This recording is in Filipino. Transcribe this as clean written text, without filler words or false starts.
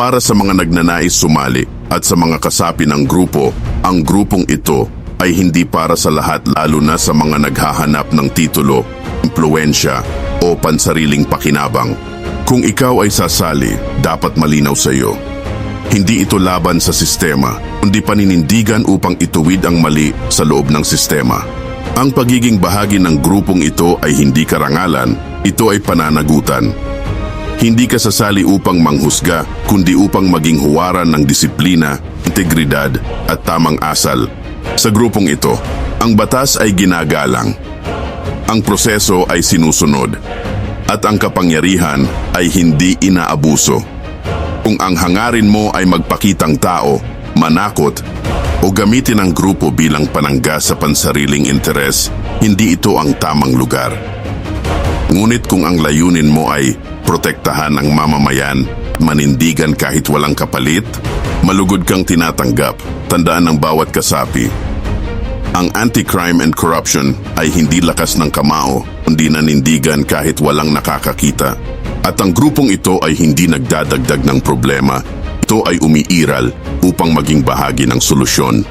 Para sa mga nagnanais sumali at sa mga kasapi ng grupo, ang grupong ito ay hindi para sa lahat, lalo na sa mga naghahanap ng titulo, impluwensya o pansariling pakinabang. Kung ikaw ay sasali, dapat malinaw sa iyo. Hindi ito laban sa sistema, kundi paninindigan upang ituwid ang mali sa loob ng sistema. Ang pagiging bahagi ng grupong ito ay hindi karangalan, ito ay pananagutan. Hindi ka sasali upang manghusga, kundi upang maging huwaran ng disiplina, integridad at tamang asal. Sa grupong ito, ang batas ay ginagalang, ang proseso ay sinusunod, at ang kapangyarihan ay hindi inaabuso. Kung ang hangarin mo ay magpakitang tao, manakot, o gamitin ang grupo bilang panangga sa pansariling interes, hindi ito ang tamang lugar. Ngunit kung ang layunin mo ay protektahan ang mamamayan, manindigan kahit walang kapalit, malugod kang tinatanggap. Tandaan ng bawat kasapi. Ang anti-crime and corruption ay hindi lakas ng kamao, kundi nanindigan kahit walang nakakakita. At ang grupong ito ay hindi nagdadagdag ng problema, ito ay umiiral upang maging bahagi ng solusyon.